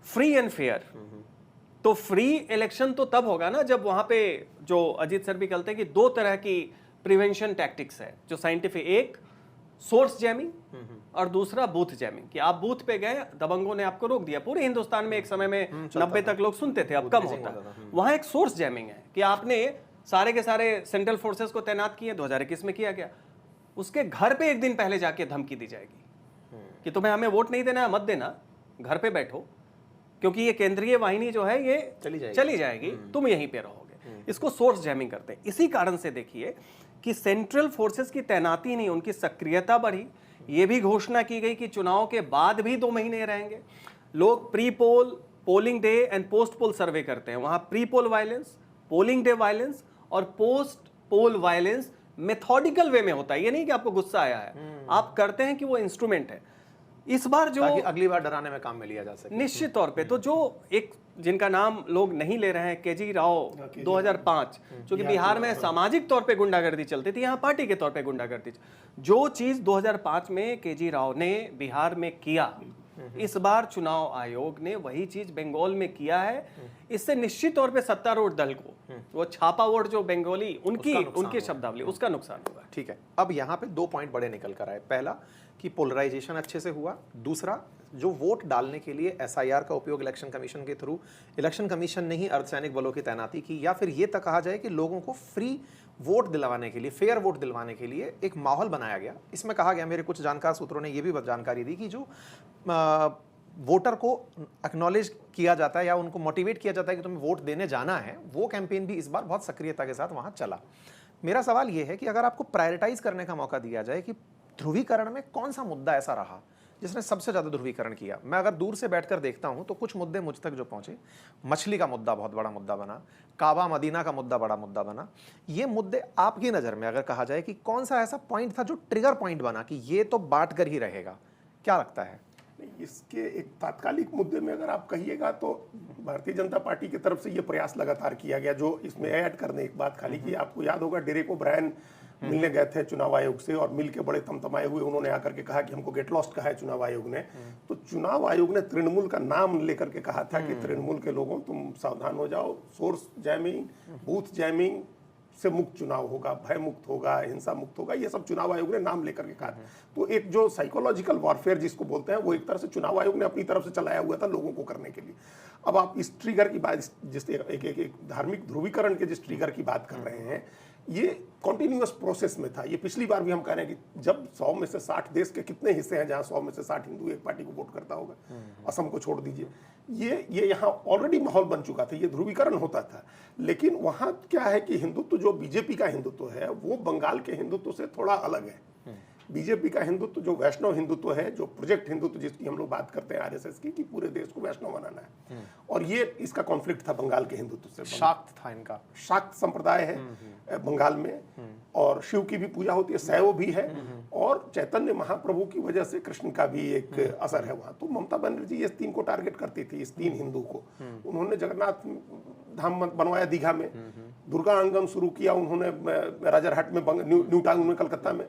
फ्री एंड फेयर, तो फ्री इलेक्शन तो तब होगा ना जब वहां पे, जो अजीत सर भी कहते हैं कि 2 तरह की प्रिवेंशन टैक्टिक्स है जो साइंटिफिक, एक सोर्स जैमिंग और दूसरा बूथ जैमिंग, कि आप बूथ पे गए, दबंगों ने आपको रोक दिया। पूरे हिंदुस्तान में एक समय में 90 तक लोग सुनते थे, अब कम होता है। वहां एक सोर्स जैमिंग है कि आपने सारे के सारे सेंट्रल फोर्सेस को तैनात किए, 2021 में किया गया। उसके घर पे एक दिन पहले जाके धमकी दी जाएगी कि तुम्हें हमें वोट नहीं देना है, मत देना, घर पे बैठो, क्योंकि ये केंद्रीय वाहिनी जो है ये चली जाएगी, तुम यहीं पे रहोगे। इसको सोर्स जैमिंग करते हैं। इसी कारण से देखिए कि सेंट्रल फोर्सेस की तैनाती नहीं, उनकी सक्रियता बढ़ी। ये भी घोषणा की गई कि चुनाव के बाद भी 2 महीने रहेंगे। लोग pre poll, polling day and post poll survey करते हैं। वहां pre poll violence, polling day violence और post poll violence methodical way में होता है। ये नहीं कि आपको गुस्सा आया है, आप करते हैं कि वो इंस्ट्रूमेंट है। इस बार जो ताकि अगली बार डराने में काम में लिया जा सके। निश्चित तौर पे, तो जो एक जिनका नाम लोग नहीं ले रहे हैं, केजी राव 2005, क्योंकि बिहार में सामाजिक तौर पे गुंडागर्दी चलती थी, यहाँ पार्टी के तौर पे गुंडागर्दी। जो चीज 2005 में केजी राव ने बिहार में किया, इस बार चुनाव आयोग ने वही चीज बंगाल में किया है। इससे निश्चित तौर पे सत्तारूढ़ दल को वो छापा वोट जो बंगाली उनकी शब्दावली उसका नुकसान होगा। ठीक है, अब यहाँ पे 2 पॉइंट बड़े निकल कर आए। पहला कि पोलराइजेशन अच्छे से हुआ, दूसरा जो वोट डालने के लिए एसआईआर का उपयोग इलेक्शन कमीशन के थ्रू, इलेक्शन कमीशन ने ही अर्धसैनिक बलों की तैनाती की, या फिर ये तक कहा जाए कि लोगों को फ्री वोट दिलवाने के लिए, फेयर वोट दिलवाने के लिए एक माहौल बनाया गया। इसमें कहा गया, मेरे कुछ जानकार सूत्रों ने ये भी जानकारी दी कि जो वोटर को एक्नॉलेज किया जाता है या उनको मोटिवेट किया जाता है कि तुम्हें वोट देने जाना है, वो कैंपेन भी इस बार बहुत सक्रियता के साथ वहाँ चला। मेरा सवाल ये है कि अगर आपको प्रायोरिटाइज करने का मौका दिया जाए कि ध्रुवीकरण में कौन सा मुद्दा ऐसा रहा जिसने सबसे ज़्यादा ध्रुवीकरण किया। मैं अगर दूर से बैठकर देखता हूं तो कुछ मुद्दे मुझ तक जो पहुंचे, मछली का मुद्दा बहुत बड़ा मुद्दा बना, काबा मदीना का मुद्दा बड़ा मुद्दा बना। ये मुद्दे आपकी नज़र में अगर कहा जाए कि कौन सा ऐसा पॉइंट था जो ट्रिगर पॉइंट बना कि ये तो बांट कर ही रहेगा, क्या लगता है? इसके एक तात्कालिक मुद्दे में अगर आप कहिएगा तो भारतीय जनता पार्टी की तरफ से ये प्रयास लगातार किया गया। जो इसमें ऐड करने एक बात खाली की, आपको याद होगा डेरेक ओब्रायन मिलने गए थे चुनाव आयोग से और मिल के बड़े तमतमाए हुए उन्होंने आकर के कहा कि हमको गेट लॉस्ट कहा है चुनाव आयोग ने। तो चुनाव आयोग ने तृणमूल का नाम लेकर के कहा था कि तृणमूल के लोगों तुम सावधान हो जाओ, सोर्स जैमिंग, बूथ जैमिंग से मुक्त चुनाव होगा, भय मुक्त होगा, हिंसा मुक्त होगा, ये सब चुनाव आयोग ने नाम लेकर के कहा। तो एक जो साइकोलॉजिकल वॉरफेयर जिसको बोलते हैं, वो एक तरह से चुनाव आयोग ने अपनी तरफ से चलाया हुआ था लोगों को करने के लिए। अब आप इस ट्रिगर की बात, जिस एक धार्मिक ध्रुवीकरण के जिस ट्रिगर की बात कर रहे हैं, ये कॉन्टिन्यूअस प्रोसेस में था। ये पिछली बार भी हम कह रहे हैं कि जब 100 में से 60 देश के कितने हिस्से हैं जहां 100 में से 60 हिंदू एक पार्टी को वोट करता होगा, असम को छोड़ दीजिए, ये यहाँ ऑलरेडी माहौल बन चुका था, ये ध्रुवीकरण होता था। लेकिन वहाँ क्या है कि हिंदुत्व जो बीजेपी का हिंदुत्व है वो बंगाल के हिंदुत्व से थोड़ा अलग है। बीजेपी का हिंदुत्व जो वैष्णव हिंदुत्व है, जो प्रोजेक्ट हिंदुत्व जिसकी हम लोग बात करते हैं आरएसएस की, कि पूरे देश को वैष्णव बनाना है, और ये इसका कॉन्फ्लिक्ट था बंगाल के हिंदुत्व से। शाक्त था इनका, शाक्त संप्रदाय है बंगाल में, और शिव की भी पूजा होती है, शैव भी है, और चैतन्य महाप्रभु की वजह से कृष्ण का भी एक असर है वहाँ। तो ममता बनर्जी इस 3 को टारगेट करती थी, इस 3 हिंदू को। उन्होंने जगन्नाथ धाम बनवाया दीघा में, दुर्गा आंगन शुरू किया उन्होंने राजारहाट में, न्यू टाउन में, कलकत्ता में,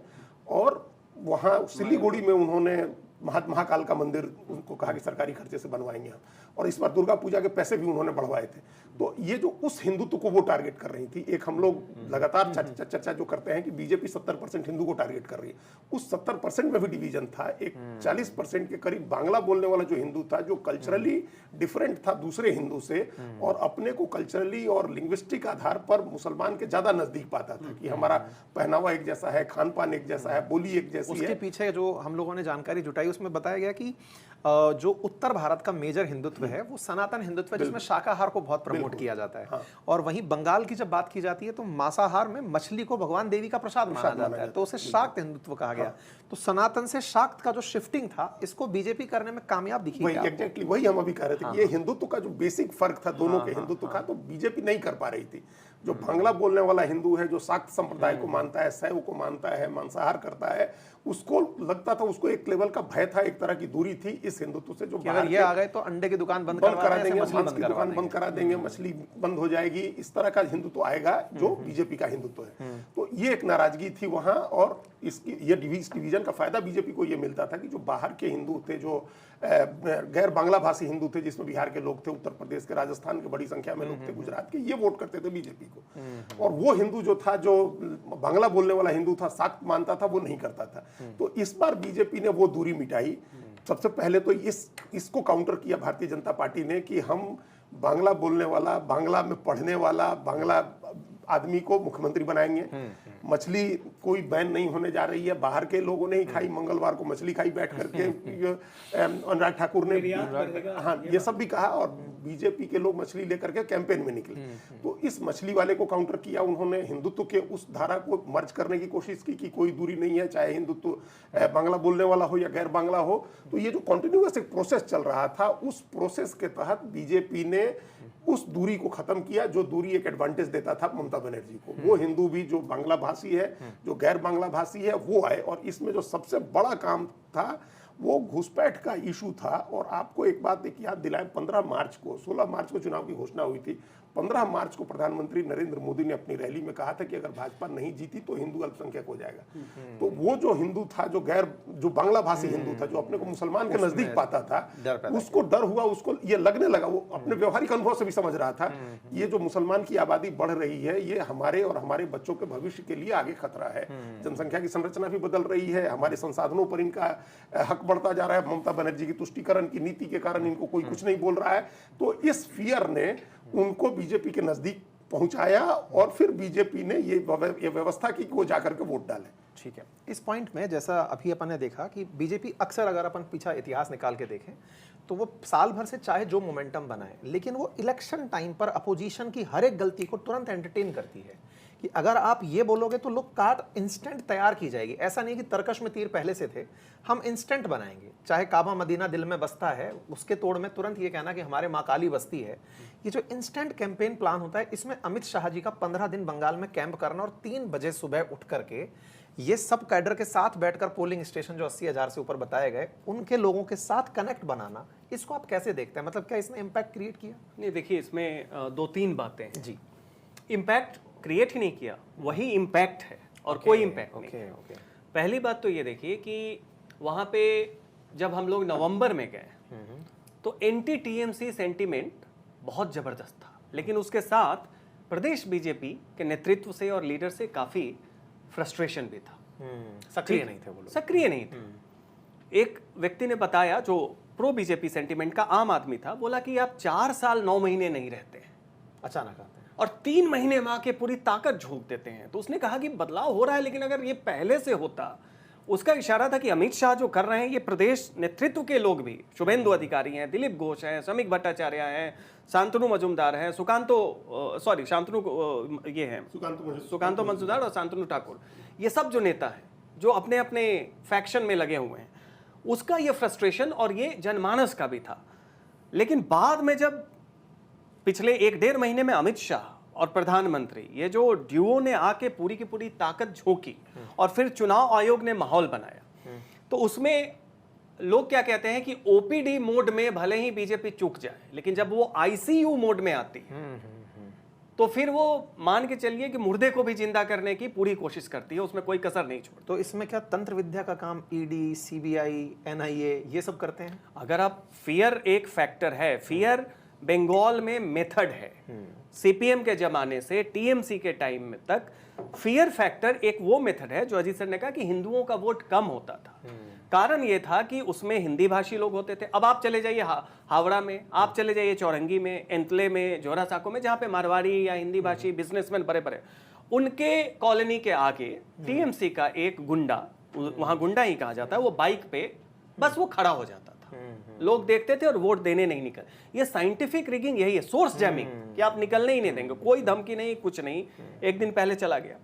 और वहाँ सिलीगुड़ी में उन्होंने महाकाल का मंदिर उनको कहा कि सरकारी खर्चे से बनवाएंगे हम, और इस बार दुर्गा पूजा के पैसे भी उन्होंने बढ़वाए थे। तो ये जो उस हिंदुत्व को वो टारगेट कर रही थी, एक हम लोग लगातार चर्चा जो करते हैं कि बीजेपी 70% हिंदू को टारगेट कर रही है, उस 70% में भी डिवीजन था। एक 40% के करीब बांग्ला बोलने वाला जो हिंदू था, जो कल्चरली डिफरेंट था दूसरे हिंदू से, और अपने को कल्चरली और लिंग्विस्टिक आधार पर मुसलमान के ज्यादा नजदीक पाता था कि हमारा पहनावा एक जैसा है, खान पान एक जैसा है, बोली एक जैसी है। उसके पीछे जो हम लोगों ने जानकारी जुटाई उसमें बताया गया कि जो उत्तर भारत का मेजर हिंदुत्व है वो सनातन हिंदुत्व है, जिसमें शाकाहार को बहुत प्रमोट किया जाता है। और वहीं बंगाल की जब बात की जाती है तो मांसाहार में मछली को भगवान देवी का प्रसाद माना जाता है, तो उसे शाक्त हिंदुत्व कहा गया। तो सनातन से शाक्त का जो शिफ्टिंग था, इसको बीजेपी करने में कामयाब दिखी। वही एग्जैक्टली वही हम अभी कह रहे थे कि ये हिंदुत्व का जो बेसिक फर्क था दोनों के हिंदुत्व का, तो बीजेपी नहीं कर पा रही थी। जो बांग्ला बोलने वाला हिंदू है, जो शाक्त संप्रदाय को मानता है, शैव को मानता है, मांसाहार करता है, उसको लगता था, उसको एक लेवल का भय था, एक तरह की दूरी थी इस हिंदुत्व से। जो अगर ये आ गए तो अंडे की दुकान बंद करा देंगे, मांस की दुकान बंद करा देंगे, मछली बंद हो जाएगी, इस तरह का हिंदुत्व आएगा जो बीजेपी का हिंदुत्व है। तो ये एक नाराजगी थी वहां, और इसकी ये डिवीजन का फायदा बीजेपी को ये मिलता था कि जो बाहर के हिंदू थे, जो गैर बांग्ला भाषी हिंदू थे, जिसमें बिहार के लोग थे, उत्तर प्रदेश के, राजस्थान के बड़ी संख्या में लोग थे, गुजरात के, ये वोट करते थे बीजेपी को। और वो हिंदू जो था, जो बांग्ला बोलने वाला हिंदू था, शाक्त मानता था, वो नहीं करता था। तो इस बार बीजेपी ने वो दूरी मिटाई। सबसे पहले तो इसको काउंटर किया भारतीय जनता पार्टी ने कि हम बांग्ला बोलने वाला, बांग्ला में पढ़ने वाला, बांग्ला आदमी को मुख्यमंत्री बनाएंगे। मछली कोई बैन नहीं होने जा रही है, बाहर के लोगों ने ही खाई, मंगलवार को मछली खाई बैठ करके, अनुराग ठाकुर ने, हाँ, ये सब भी कहा, और बीजेपी के लोग मछली लेकर के कैंपेन में निकले। तो इस मछली वाले को काउंटर किया उन्होंने, हिंदुत्व के उस धारा को मर्ज करने की कोशिश की कि कोई दूरी नहीं है, चाहे हिंदुत्व बांग्ला बोलने वाला हो या गैर बांग्ला हो। तो ये जो कॉन्टिन्यूअस एक प्रोसेस चल रहा था, उस प्रोसेस के तहत बीजेपी ने उस दूरी को खत्म किया, जो दूरी एक एडवांटेज देता था ममता बनर्जी को। वो हिंदू भी जो बांग्ला भाषी है, जो गैर बांग्ला भाषी है, वो आए। और इसमें जो सबसे बड़ा काम था वो घुसपैठ का इशू था। और आपको एक बात याद दिलाएं, 15 मार्च को, 16 मार्च को चुनाव की घोषणा हुई थी, 15 मार्च को प्रधानमंत्री नरेंद्र मोदी ने अपनी रैली में कहा था कि अगर भाजपा नहीं जीती तो हिंदू अल्पसंख्यक हो जाएगा। तो वो जो हिंदू था, जो बांग्ला भाषी हिंदू था, जो अपने को मुसलमान के नजदीक पाता था, उसको डर हुआ, उसको ये लगने लगा, वो अपने व्यवहारिक अनुभव से भी समझ रहा था ये जो मुसलमान की आबादी बढ़ रही है, ये हमारे और हमारे बच्चों के भविष्य के लिए आगे खतरा है। जनसंख्या की संरचना भी बदल रही है, हमारे संसाधनों पर इनका हक बढ़ता जा रहा है। ममता बनर्जी की तुष्टीकरण की नीति के कारण इनको कोई कुछ नहीं बोल रहा है। तो इस फियर ने उनको बीजेपी के नजदीक पहुंचाया और फिर बीजेपी ने ये व्यवस्था की कि वो जाकर के वोट डाले। ठीक है, इस पॉइंट में जैसा अभी अपन ने देखा कि बीजेपी अक्सर, अगर अपन पीछा इतिहास निकाल के देखें, तो वो साल भर से चाहे जो मोमेंटम बनाए, लेकिन वो इलेक्शन टाइम पर अपोजिशन की हर एक गलती को तुरंत एंटरटेन करती है कि अगर आप ये बोलोगे तो लोग काट इंस्टेंट तैयार की जाएगी। ऐसा नहीं कि तरकश में तीर पहले से थे, हम इंस्टेंट बनाएंगे। चाहे काबा मदीना दिल में बसता है, उसके तोड़ में तुरंत ये कहना कि हमारे माँ काली बसती है। ये जो इंस्टेंट कैंपेन प्लान होता है, इसमें अमित शाह जी का 15 दिन बंगाल में कैंप करना और 3 बजे सुबह उठ करके ये सब कैडर के साथ बैठकर पोलिंग स्टेशन जो 80,000 से ऊपर बताए गए, उनके लोगों के साथ कनेक्ट बनाना, इसको आप कैसे देखते हैं? मतलब क्या इसने इम्पैक्ट क्रिएट किया? नहीं, देखिए इसमें 2-3 बातें हैं जी। इम्पैक्ट क्रिएट ही नहीं किया, वही इम्पैक्ट है और कोई इम्पैक्ट नहीं। पहली बात तो ये देखिए कि वहाँ पे जब हम लोग नवंबर में गए तो एंटी टीएमसी सेंटीमेंट बहुत ज़बरदस्त था, लेकिन उसके साथ प्रदेश बीजेपी के नेतृत्व से और लीडर से काफ़ी फ्रस्ट्रेशन भी था। सक्रिय नहीं थे वो लोग। सक्रिय नहीं थे। एक व्यक्ति ने बताया, जो प्रो बीजेपी सेंटीमेंट का आम आदमी था, बोला कि आप 4 साल 9 महीने नहीं रहते हैं, अचानक आते हैं और 3 महीने में आके पूरी ताकत झोंक देते हैं। तो उसने कहा कि बदलाव हो रहा है, लेकिन अगर ये पहले से होता, उसका इशारा था कि अमित शाह जो कर रहे हैं, ये प्रदेश नेतृत्व के लोग भी, शुभेंदु अधिकारी हैं, दिलीप घोष हैं, समीक भट्टाचार्य हैं, शांतनु मजुमदार हैं, सुकांतो मजुमदार और शांतनु ठाकुर, ये सब जो नेता हैं जो अपने अपने फैक्शन में लगे हुए हैं, उसका ये फ्रस्ट्रेशन और ये जनमानस का भी था। लेकिन बाद में जब पिछले 1-1.5 महीने में अमित शाह और प्रधानमंत्री, ये जो ड्यूओ ने आके पूरी की पूरी ताकत झोंकी और फिर चुनाव आयोग ने माहौल बनाया, तो उसमें लोग क्या कहते हैं कि ओपीडी मोड में भले ही बीजेपी चूक जाए, लेकिन जब वो आईसीयू मोड में आती है तो फिर वो मान के चलिए कि मुर्दे को भी जिंदा करने की पूरी कोशिश करती है, उसमें कोई कसर नहीं छोड़ती। तो इसमें क्या तंत्र विद्या का काम ईडी, सीबीआई, एनआईए ये सब करते हैं? अगर आप फियर एक फैक्टर है, फियर बंगाल में मेथड है। सीपीएम के जमाने से टीएमसी के टाइम में तक फियर फैक्टर एक वो मेथड है जो अजीत सर ने कहा कि हिंदुओं का वोट कम होता था। कारण ये था कि उसमें हिंदी भाषी लोग होते थे। अब आप चले जाइए हावड़ा में, आप चले जाइए चौरंगी में, एंतले में, जोरा साको में, जहाँ पे मारवाड़ी या हिंदी भाषी बिजनेसमैन बड़े बड़े, उनके कॉलोनी के आगे टीएमसी का एक गुंडा, वहाँ गुंडा ही कहा जाता है, वो बाइक पे बस वो खड़ा हो जाता था, लोग देखते थे और वोट देने नहीं निकल। ये साइंटिफिक रिगिंग यही है, सोर्स जैमिंग, कि आप निकलने ही नहीं देंगे, कोई धमकी नहीं, कुछ नहीं, एक दिन पहले चला गया।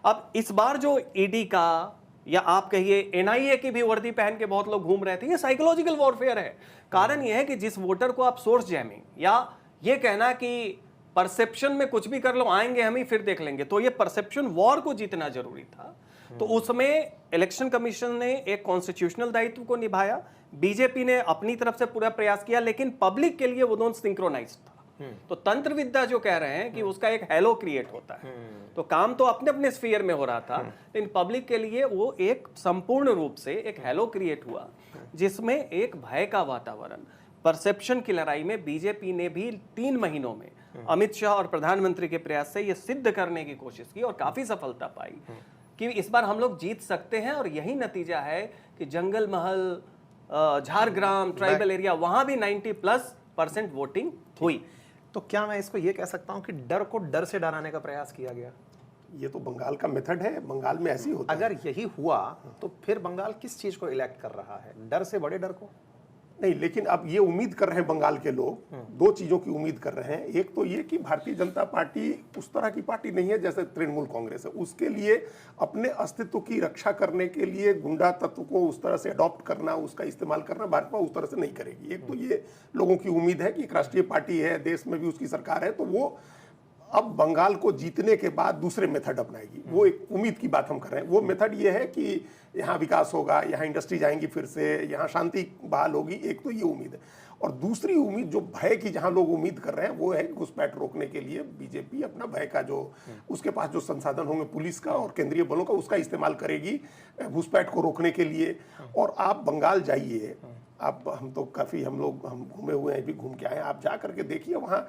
अब इस बार जो ईडी का या आप कहिए एनआईए की भी वर्दी पहन के बहुत लोग घूम रहे थे, ये साइकोलॉजिकल वॉरफेयर है। कारण ये है कि जिस वोटर को आप सोर्स जैमिंग या ये कहना कि परसेप्शन में कुछ भी कर लो, आएंगे हम ही फिर देख लेंगे, तो ये परसेप्शन वॉर को जीतना जरूरी था। तो उसमें इलेक्शन कमीशन ने एक कॉन्स्टिट्यूशनल दायित्व को निभाया, बीजेपी ने अपनी तरफ से पूरा प्रयास किया, लेकिन पब्लिक के लिए वो दोनों सिंक्रोनाइज्ड था। तो तंत्र विद्या जो कह रहे हैं कि उसका एक हैलो क्रिएट होता है, तो काम तो अपने अपने स्फीयर में हो रहा था, लेकिन पब्लिक के लिए वो एक संपूर्ण रूप से एक हैलो क्रिएट हुआ, जिसमें एक भय का वातावरण, परसेप्शन की लड़ाई में बीजेपी ने भी 3 महीनों में अमित शाह और प्रधानमंत्री के प्रयास से ये सिद्ध करने की कोशिश की और काफी सफलता पाई कि इस बार हम लोग जीत सकते हैं। और यही नतीजा है कि जंगल महल, झारग्राम, ट्राइबल एरिया, वहां भी 90+% वोटिंग हुई। तो क्या मैं इसको ये कह सकता हूं कि डर को डर से डराने का प्रयास किया गया? ये तो बंगाल का मेथड है, बंगाल में ऐसी होता है। अगर यही हुआ तो फिर बंगाल किस चीज को इलेक्ट कर रहा है? डर से बड़े डर को नहीं, लेकिन अब ये उम्मीद कर रहे हैं बंगाल के लोग, 2 चीजों की उम्मीद कर रहे हैं। एक तो ये कि भारतीय जनता पार्टी उस तरह की पार्टी नहीं है जैसे तृणमूल कांग्रेस है, उसके लिए अपने अस्तित्व की रक्षा करने के लिए गुंडा तत्व को उस तरह से अडॉप्ट करना, उसका इस्तेमाल करना भाजपा उस तरह से नहीं करेगी। एक तो ये लोगों की उम्मीद है कि एक राष्ट्रीय पार्टी है, देश में भी उसकी सरकार है, तो वो अब बंगाल को जीतने के बाद दूसरे मेथड अपनाएगी। वो एक उम्मीद की बात हम कर रहे हैं। वो मेथड ये है कि यहाँ विकास होगा, यहाँ इंडस्ट्रीज आएंगी, फिर से यहाँ शांति बहाल होगी, एक तो ये उम्मीद है। और दूसरी उम्मीद जो भय की जहां लोग उम्मीद कर रहे हैं वो है कि घुसपैठ रोकने के लिए बीजेपी अपना भय का जो उसके पास जो संसाधन होंगे पुलिस का और केंद्रीय बलों का उसका इस्तेमाल करेगी घुसपैठ को रोकने के लिए। और आप बंगाल जाइए, आप हम घूमे हुए हैं, भी घूम के आए, आप जा करके देखिए वहाँ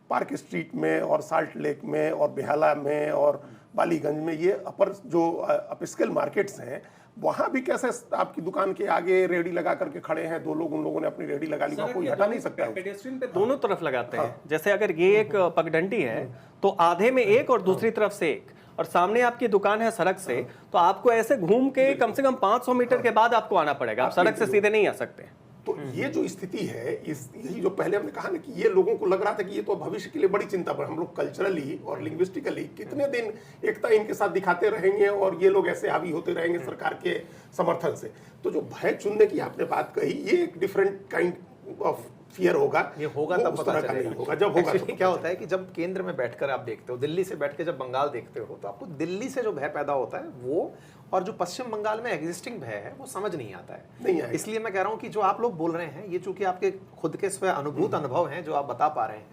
पार्क स्ट्रीट में और साल्ट लेक में और बेहाला में और बालीगंज में ये अपर जो अपस्केल मार्केट्स हैं वहाँ भी कैसे आपकी दुकान के आगे रेहड़ी लगा करके खड़े हैं, दो लोग, उन लोगों ने अपनी रेहड़ी लगा ली, वहाँ कोई हटा नहीं सकता है। पेडेस्ट्रियन पे दोनों तरफ लगाते हैं। जैसे अगर ये एक पगडंडी है तो आधे में एक और दूसरी तरफ से एक, और सामने आपकी दुकान है सड़क से, तो आपको ऐसे घूम के कम से कम 500 मीटर के बाद आपको आना पड़ेगा, आप सड़क से सीधे नहीं आ सकते। तो ये जो स्थिति है, यही जो पहले हमने कहा ना कि ये लोगों को लग रहा था कि ये तो भविष्य के लिए बड़ी चिंता, पर हम लोग कल्चरली और लिंग्विस्टिकली कितने दिन एकता इनके साथ दिखाते रहेंगे और ये लोग ऐसे हावी होते रहेंगे सरकार के समर्थन से। तो जो भय चुनने की आपने बात कही, ये एक डिफरेंट काइंड ऑफ फियर होगा। ये होगा तब पता चलेगा, होगा जब होगा। तो क्या होता है कि जब केंद्र में बैठकर आप देखते हो, दिल्ली से बैठ के जब बंगाल देखते हो, तो आपको दिल्ली से जो भय पैदा होता है वो, और जो पश्चिम बंगाल में एग्जिस्टिंग भय है वो समझ नहीं आता है। नहीं आएगा। इसलिए मैं कह रहा हूँ कि जो आप लोग बोल रहे हैं ये चूंकि आपके खुद के स्व अनुभूत अनुभव हैं जो आप बता पा रहे हैं,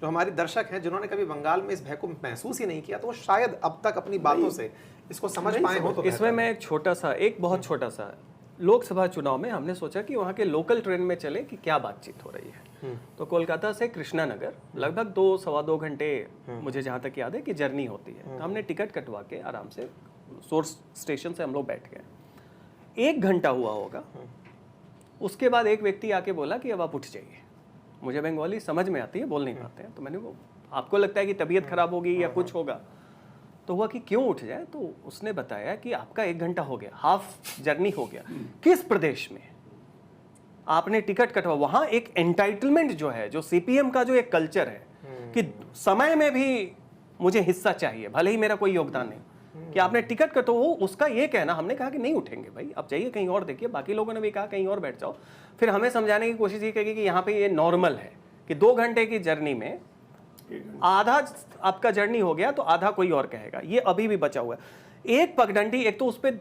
जो हमारी दर्शक हैं जिन्होंने कभी बंगाल में इस भय को महसूस ही नहीं किया, तो वो शायद अब तक अपनी बातों से इसको समझ पाए हो। तो इसमें मैं एक बहुत छोटा सा लोकसभा चुनाव में हमने सोचा कि वहाँ के लोकल ट्रेन में चले कि क्या बातचीत हो रही है। तो कोलकाता से कृष्णानगर लगभग 2-2.25 घंटे मुझे जहाँ तक याद है कि जर्नी होती है। तो हमने टिकट कटवा के आराम से सोर्स स्टेशन से हम लोग बैठ गए। 1 घंटा हुआ होगा, उसके बाद एक व्यक्ति आके बोला कि अब आप उठ जाइए। मुझे बंगाली समझ में आती है, बोल नहीं पाते हैं, तो मैंने वो, आपको लगता है कि तबीयत खराब होगी या कुछ होगा? तो हुआ कि क्यों उठ जाए, तो उसने बताया कि आपका 1 घंटा हो गया, हाफ जर्नी हो गया, किस प्रदेश में आपने टिकट कटवा। वहां एक एंटाइटलमेंट जो है, जो सीपीएम का जो एक कल्चर है कि समय में भी मुझे हिस्सा चाहिए, भले ही मेरा कोई योगदान नहीं, कि आपने टिकट कटो, वो उसका ये कहना। हमने कहा कि नहीं उठेंगे भाई, अब जाइए कहीं और देखिए। बाकी लोगों ने भी कहा कहीं और बैठ जाओ। फिर हमें समझाने की कोशिश ये करी कि यहाँ पे ये नॉर्मल है कि 2 घंटे की जर्नी में आधा आपका जर्नी हो गया तो आधा कोई और कहेगा। ये अभी भी बचा हुआ है। एक पगडंडी, एक तो उस पर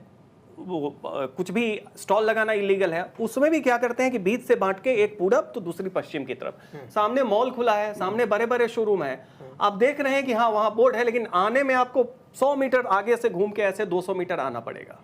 कुछ भी स्टॉल लगाना इलीगल है, उसमें भी क्या करते हैं कि बीच से बांट के एक पूरब तो दूसरी पश्चिम की तरफ, सामने मॉल खुला है, सामने बड़े बड़े शोरूम है, आप देख रहे हैं कि हाँ वहां बोर्ड है, लेकिन आने में आपको 100 मीटर आगे से घूम के ऐसे 200 मीटर आना पड़ेगा।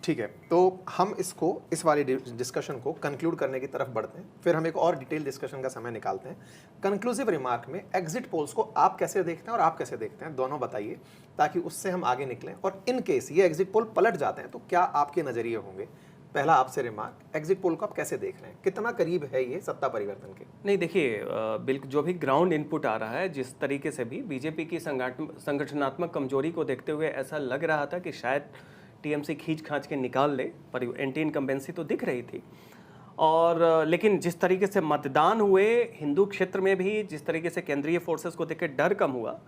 ठीक है, तो हम इस वाली डिस्कशन को कंक्लूड करने की तरफ बढ़ते हैं, फिर हम एक और डिटेल डिस्कशन का समय निकालते हैं। कंक्लूसिव रिमार्क में एग्जिट पोल्स को आप कैसे देखते हैं और आप कैसे देखते हैं, दोनों बताइए, ताकि उससे हम आगे निकलें। और इन केस ये एग्जिट पोल पलट जाते हैं तो क्या आपके नजरिए होंगे? पहला आपसे रिमार्क, एग्जिट पोल को आप कैसे देख रहे हैं, कितना करीब है ये सत्ता परिवर्तन के? नहीं देखिए, बिल्कुल जो भी ग्राउंड इनपुट आ रहा है, जिस तरीके से भी बीजेपी की संगठनात्मक कमजोरी को देखते हुए ऐसा लग रहा था कि शायद टीएमसी खींच खांच के निकाल ले, पर एंटी इनकम्बेंसी तो दिख रही थी। और लेकिन जिस तरीके से मतदान हुए हिंदू क्षेत्र में भी, जिस तरीके से केंद्रीय फोर्सेस को देख के डर कम हुआ,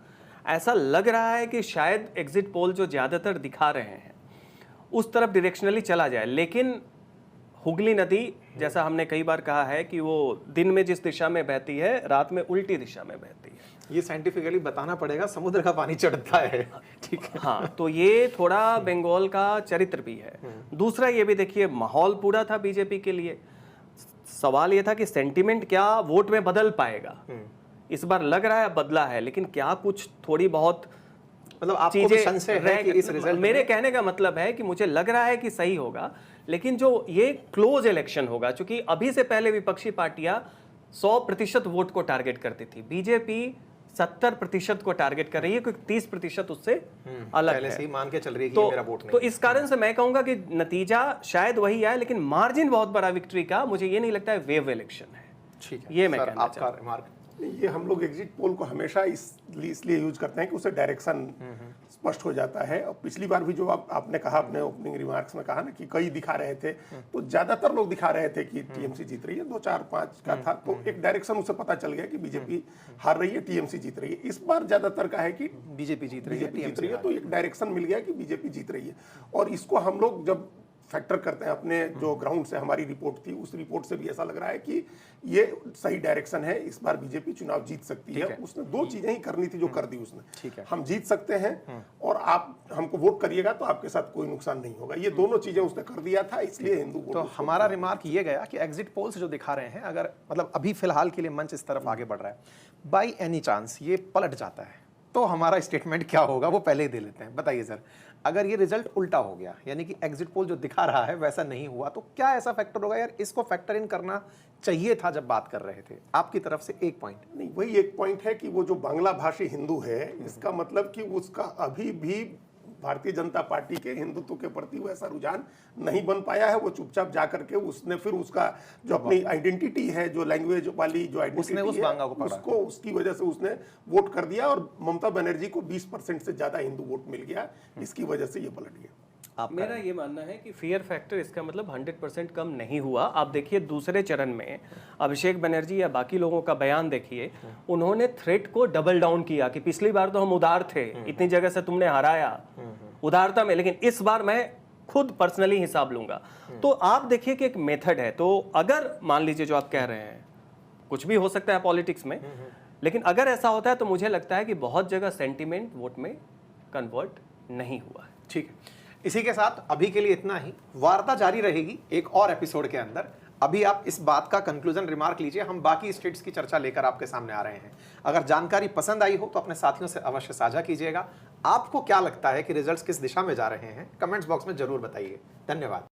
ऐसा लग रहा है कि शायद एग्जिट पोल जो ज़्यादातर दिखा रहे हैं उस तरफ डायरेक्शनली चला जाए। लेकिन हुगली नदी, जैसा हमने कई बार कहा है कि वो दिन में जिस दिशा में बहती है, रात में उल्टी दिशा में बहती है। ये साइंटिफिकली बताना पड़ेगा, समुद्र का पानी चढ़ता है। ठीक है, हाँ, तो ये थोड़ा बंगाल का चरित्र भी है। दूसरा ये भी देखिए, माहौल पूरा था बीजेपी के लिए। सवाल ये था कि सेंटिमेंट क्या वोट में बदल पाएगा। इस बार लग रहा है बदला है, लेकिन क्या कुछ थोड़ी बहुत मतलब आपको भी संशय है कि इस रिजल्ट? मेरे कहने का मतलब है कि मुझे लग रहा है कि सही होगा, लेकिन जो ये क्लोज इलेक्शन होगा, चूंकि अभी से पहले विपक्षी पार्टियां 100% वोट को टारगेट करती थी, बीजेपी 70% को टारगेट कर रही है, क्योंकि 30% उससे अलग पहले है। से ही मान के चल रही है कि तो ये मेरा वोट नहीं। तो इस कारण से मैं कहूंगा कि नतीजा शायद वही आए, लेकिन मार्जिन बहुत बड़ा विक्ट्री का मुझे ये नहीं लगता है वेव इलेक्शन है। ठीक है, ये मैं सर, कहना आपका चाहता हूं। रिमार्क? ये हम लोग एग्जिट पोल को हमेशा इसलिए यूज करते हैं कि उससे डायरेक्शन स्पष्ट हो जाता है। और पिछली बार भी जो आपने कहा, अपने ओपनिंग रिमार्क्स में कहा ना कि कई दिखा रहे थे, तो ज्यादातर लोग दिखा रहे थे कि टीएमसी जीत रही है, 2-4-5 का था, तो एक डायरेक्शन उसे पता चल गया कि बीजेपी हार रही है, टीएमसी जीत रही है। इस बार ज्यादातर का है कि बीजेपी जीत रही है, तो एक डायरेक्शन मिल गया कि बीजेपी जीत रही है। और इसको हम लोग जब फैक्टर करते हैं अपने जो ग्राउंड से हमारी रिपोर्ट थी, उस रिपोर्ट से भी ऐसा लग रहा है कि ये सही डायरेक्शन है, इस बार बीजेपी चुनाव जीत सकती है। उसने 2 चीजें ही करनी थी जो कर दी उसने। हम जीत सकते हैं और आप हमको वोट करिएगा तो आपके साथ कोई नुकसान नहीं होगा, ये दोनों चीजें उसने कर दिया था, इसलिए हिंदू वोट। तो हमारा रिमार्क ये गया कि एग्जिट पोल्स जो दिखा रहे हैं, अगर मतलब अभी फिलहाल के लिए मंच इस तरफ आगे बढ़ रहा है, बाई एनी चांस ये पलट जाता है तो हमारा स्टेटमेंट क्या होगा वो पहले ही दे लेते हैं। बताइए सर, अगर ये रिजल्ट उल्टा हो गया, यानी कि एग्जिट पोल जो दिखा रहा है वैसा नहीं हुआ, तो क्या ऐसा फैक्टर होगा यार, इसको फैक्टर इन करना चाहिए था जब बात कर रहे थे? आपकी तरफ से एक पॉइंट। नहीं, वही एक पॉइंट है कि वो जो बांग्ला भाषी हिंदू है, इसका मतलब कि उसका अभी भी भारतीय जनता पार्टी के हिंदुत्व के प्रति वैसा रुझान नहीं बन पाया है। वो चुपचाप जाकर के उसने फिर उसका जो अपनी आइडेंटिटी है, जो लैंग्वेज वाली जो आइडेंटिटी है, उसको उसकी वजह से उसने वोट कर दिया और ममता बनर्जी को 20% से ज्यादा हिंदू वोट मिल गया, इसकी वजह से ये पलट गया। मेरा ये मानना है कि फियर फैक्टर इसका मतलब 100% कम नहीं हुआ। आप देखिए दूसरे चरण में अभिषेक बनर्जी या बाकी लोगों का बयान देखिए, उन्होंने थ्रेट को डबल डाउन किया कि पिछली बार तो हम उदार थे, इतनी जगह से तुमने हराया उदारता में, लेकिन इस बार मैं खुद पर्सनली हिसाब लूंगा। तो आप देखिए कि एक मेथड है। तो अगर मान लीजिए जो आप कह रहे हैं, कुछ भी हो सकता है पॉलिटिक्स में, लेकिन अगर ऐसा होता है तो मुझे लगता है कि बहुत जगह सेंटिमेंट वोट में कन्वर्ट नहीं हुआ है। ठीक है, इसी के साथ अभी के लिए इतना ही। वार्ता जारी रहेगी एक और एपिसोड के अंदर। अभी आप इस बात का कंक्लूजन रिमार्क लीजिए, हम बाकी स्टेट्स की चर्चा लेकर आपके सामने आ रहे हैं। अगर जानकारी पसंद आई हो तो अपने साथियों से अवश्य साझा कीजिएगा। आपको क्या लगता है कि रिजल्ट्स किस दिशा में जा रहे हैं, कमेंट्स बॉक्स में जरूर बताइए। धन्यवाद।